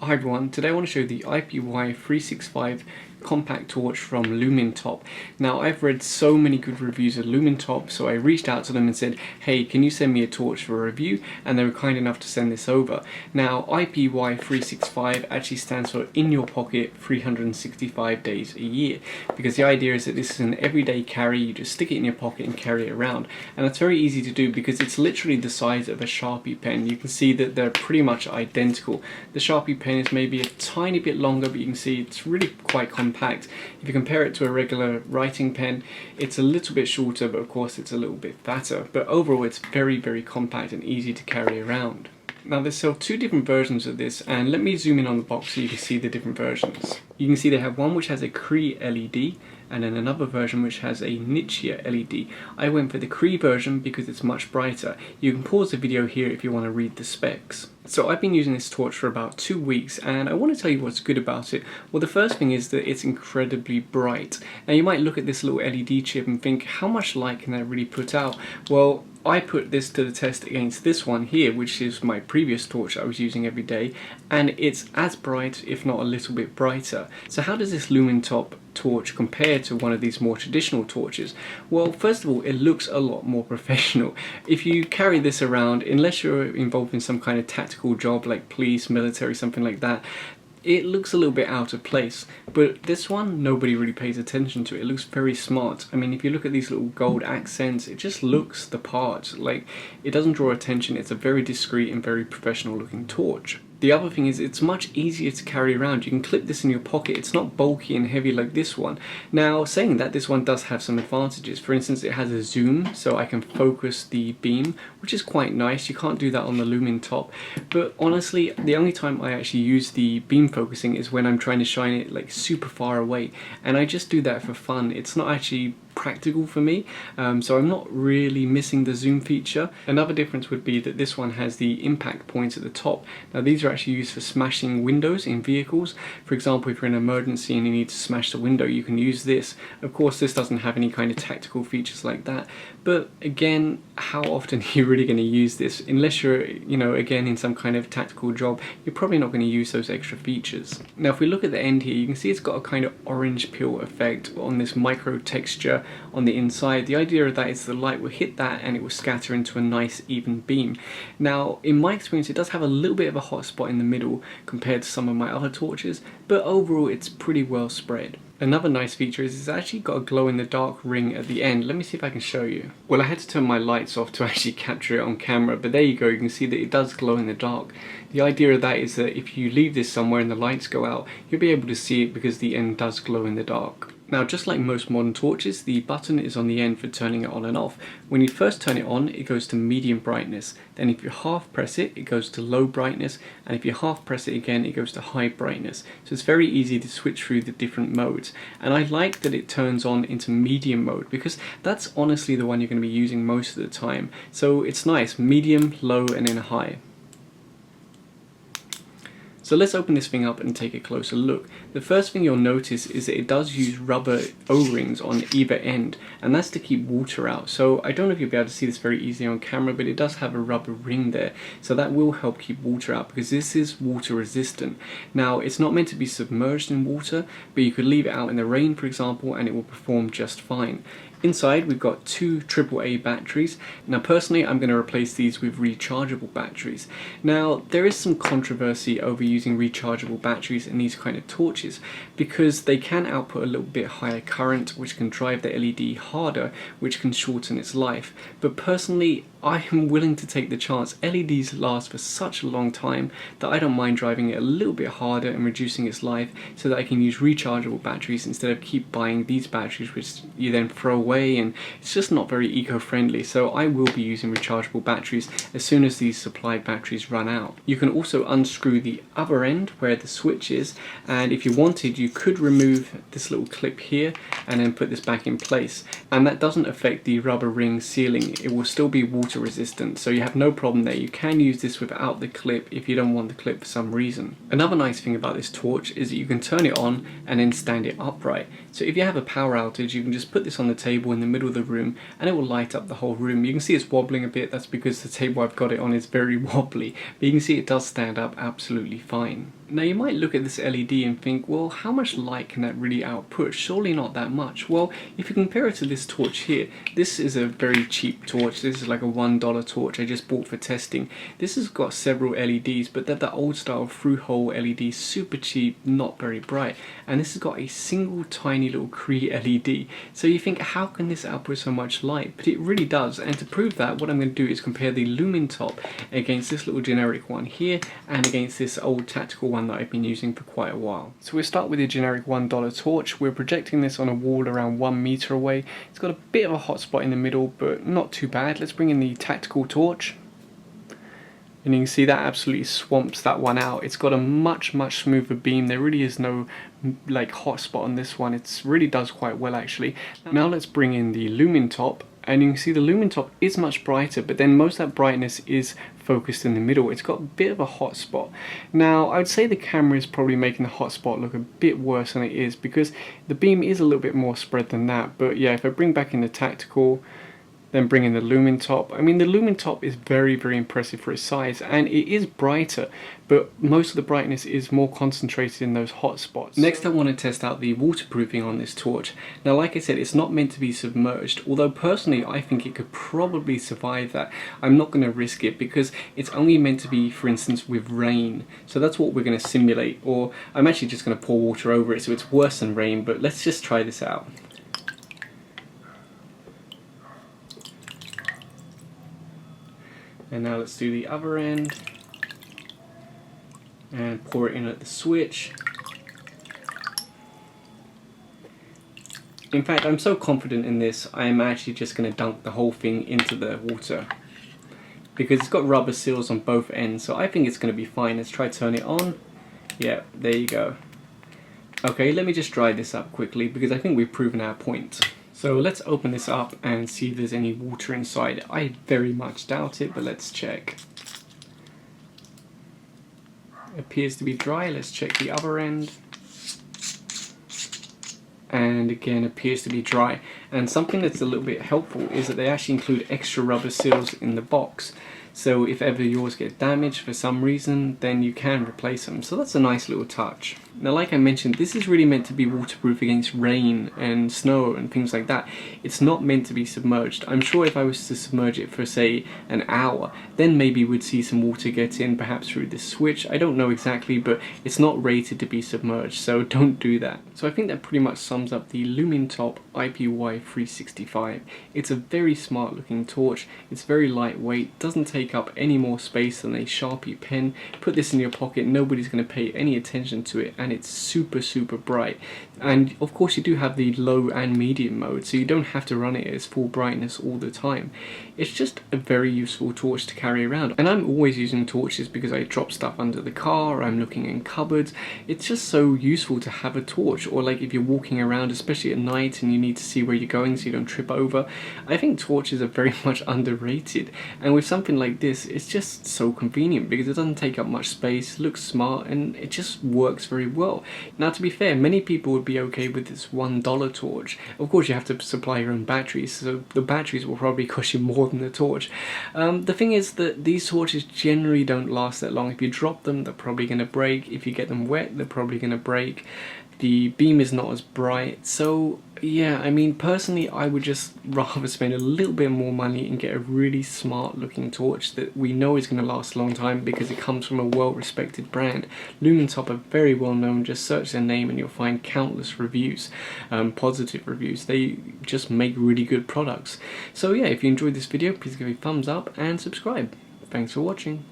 Hi everyone, today I want to show you the IYP365 compact torch from Lumintop. Now I've read so many good reviews of Lumintop, so I reached out to them and said, hey, can you send me a torch for a review? And they were kind enough to send this over. Now IYP365 actually stands for in your pocket 365 days a year, because the idea is that this is an everyday carry. You just stick it in your pocket and carry it around, and it's very easy to do because it's literally the size of a Sharpie pen. You can see that they're pretty much identical. The Sharpie pen is maybe a tiny bit longer, but you can see it's really quite compact. If you compare it to a regular writing pen, it's a little bit shorter, but of course it's a little bit fatter. But overall it's very compact and easy to carry around. Now they sell two different versions of this, and let me zoom in on the box so you can see the different versions. You can see they have one which has a Cree LED and then another version which has a Nichia LED. I went for the Cree version because it's much brighter. You can pause the video here if you want to read the specs. So I've been using this torch for about 2 weeks, and I want to tell you what's good about it. Well, the first thing is that it's incredibly bright. Now you might look at this little LED chip and think, how much light can that really put out? Well, I put this to the test against this one here, which is my previous torch I was using every day, and it's as bright, if not a little bit brighter. So how does this Lumintop torch compare to one of these more traditional torches? Well, first of all, it looks a lot more professional. If you carry this around, unless you're involved in some kind of tactical job like police, military, something like that, it looks a little bit out of place. But this one, nobody really pays attention to it. It looks very smart. I mean, if you look at these little gold accents, it just looks the part. Like, it doesn't draw attention. It's a very discreet and very professional looking torch. The other thing is it's much easier to carry around. You can clip this in your pocket. It's not bulky and heavy like this one. Now, saying that, this one does have some advantages. For instance, it has a zoom, so I can focus the beam, which is quite nice. You can't do that on the Lumintop. But honestly, the only time I actually use the beam focusing is when I'm trying to shine it like super far away. And I just do that for fun. It's not actually practical for me, so I'm not really missing the zoom feature. Another difference would be that this one has the impact points at the top. Now these are actually used for smashing windows in vehicles. For example, if you're in an emergency and you need to smash the window, you can use this. Of course, this doesn't have any kind of tactical features like that, but again, how often are you really going to use this? Unless you're, again, in some kind of tactical job, you're probably not going to use those extra features. Now if we look at the end here, you can see it's got a kind of orange peel effect on this micro texture on the inside. The idea of that is the light will hit that and it will scatter into a nice even beam. Now in my experience, it does have a little bit of a hot spot in the middle compared to some of my other torches, but overall it's pretty well spread. Another nice feature is it's actually got a glow in the dark ring at the end. Let me see if I can show you. Well, I had to turn my lights off to actually capture it on camera, but there you go, you can see that it does glow in the dark. The idea of that is that if you leave this somewhere and the lights go out, you'll be able to see it because the end does glow in the dark. Now, just like most modern torches, the button is on the end for turning it on and off. When you first turn it on, it goes to medium brightness. Then if you half press it, it goes to low brightness. And if you half press it again, it goes to high brightness. So it's very easy to switch through the different modes. And I like that it turns on into medium mode, because that's honestly the one you're going to be using most of the time. So it's nice, medium, low, and then high. So let's open this thing up and take a closer look. The first thing you'll notice is that it does use rubber O-rings on either end, and that's to keep water out. So I don't know if you'll be able to see this very easily on camera, but it does have a rubber ring there. So that will help keep water out, because this is water resistant. Now it's not meant to be submerged in water, but you could leave it out in the rain, for example, and it will perform just fine. Inside we've got two AAA batteries. Now personally, I'm going to replace these with rechargeable batteries. Now there is some controversy over using rechargeable batteries in these kind of torches, because they can output a little bit higher current, which can drive the LED harder, which can shorten its life. But personally, I am willing to take the chance. LEDs last for such a long time that I don't mind driving it a little bit harder and reducing its life, so that I can use rechargeable batteries instead of keep buying these batteries which you then throw away, and it's just not very eco-friendly. So I will be using rechargeable batteries as soon as these supplied batteries run out. You can also unscrew the other end where the switch is, and if you wanted, you could remove this little clip here and then put this back in place, and that doesn't affect the rubber ring sealing. It will still be water resistant, so you have no problem there. You can use this without the clip if you don't want the clip for some reason. Another nice thing about this torch is that you can turn it on and then stand it upright. So if you have a power outage, you can just put this on the table in the middle of the room and it will light up the whole room. You can see it's wobbling a bit. That's because the table I've got it on is very wobbly, but you can see it does stand up absolutely fine. Now you might look at this LED and think, well, how much light can that really output? Surely not that much. Well, if you compare it to this torch here, this is a very cheap torch. This is like a $1 torch I just bought for testing. This has got several LEDs, but they're the old style through-hole LEDs, super cheap, not very bright. And this has got a single tiny little Cree LED. So you think, how can this output so much light? But it really does. And to prove that, what I'm going to do is compare the Lumintop against this little generic one here and against this old tactical one that I've been using for quite a while. So we'll start with the generic $1 torch. We're projecting this on a wall around 1 meter away. It's got a bit of a hot spot in the middle, but not too bad. Let's bring in the tactical torch. And you can see that absolutely swamps that one out. It's got a much smoother beam. There really is no like hot spot on this one. It really does quite well actually. Now let's bring in the Lumintop. And you can see the Lumintop is much brighter, but then most of that brightness is focused in the middle. It's got a bit of a hot spot. Now I would say the camera is probably making the hot spot look a bit worse than it is, because the beam is a little bit more spread than that. But yeah, if I bring back in the tactical, then bring in the Lumintop. I mean, the Lumintop is very impressive for its size, and it is brighter, but most of the brightness is more concentrated in those hot spots. Next I want to test out the waterproofing on this torch. Now like I said, it's not meant to be submerged, although personally I think it could probably survive that. I'm not going to risk it because it's only meant to be, for instance, with rain. So that's what we're going to simulate, or I'm actually just going to pour water over it so it's worse than rain, but let's just try this out. And now let's do the other end and pour it in at the switch. In fact, I'm so confident in this, I'm actually just going to dunk the whole thing into the water, because it's got rubber seals on both ends, so I think it's going to be fine. Let's try turn it on. Yeah, there you go. Okay, let me just dry this up quickly because I think we've proven our point. So let's open this up and see if there's any water inside. I very much doubt it, but let's check. Appears to be dry. Let's check the other end. And again, appears to be dry. And something that's a little bit helpful is that they actually include extra rubber seals in the box. So if ever yours get damaged for some reason, then you can replace them. So that's a nice little touch. Now like I mentioned, this is really meant to be waterproof against rain and snow and things like that. It's not meant to be submerged. I'm sure if I was to submerge it for say an hour, then maybe we'd see some water get in, perhaps through this switch. I don't know exactly, but it's not rated to be submerged, so don't do that. So I think that pretty much sums up the Lumintop IYP365. It's a very smart looking torch. It's very lightweight, doesn't take up any more space than a Sharpie pen. Put this in your pocket, nobody's going to pay any attention to it, and it's super bright. And of course you do have the low and medium mode, so you don't have to run it at its full brightness all the time. It's just a very useful torch to carry around, and I'm always using torches because I drop stuff under the car, I'm looking in cupboards. It's just so useful to have a torch, or like if you're walking around, especially at night, and you need to see where you're going so you don't trip over. I think torches are very much underrated, and with something like this, it's just so convenient because it doesn't take up much space, looks smart, and it just works very well. Now to be fair, many people would be okay with this $1 torch. Of course you have to supply your own batteries, so the batteries will probably cost you more than the torch. The thing is that these torches generally don't last that long. If you drop them, they're probably going to break. If you get them wet, they're probably going to break. The beam is not as bright, so yeah, I mean personally I would just rather spend a little bit more money and get a really smart looking torch that we know is going to last a long time because it comes from a well respected brand. Lumintop are very well known. Just search their name and you'll find countless reviews, positive reviews. They just make really good products. So yeah, if you enjoyed this video, please give it a thumbs up and subscribe. Thanks for watching.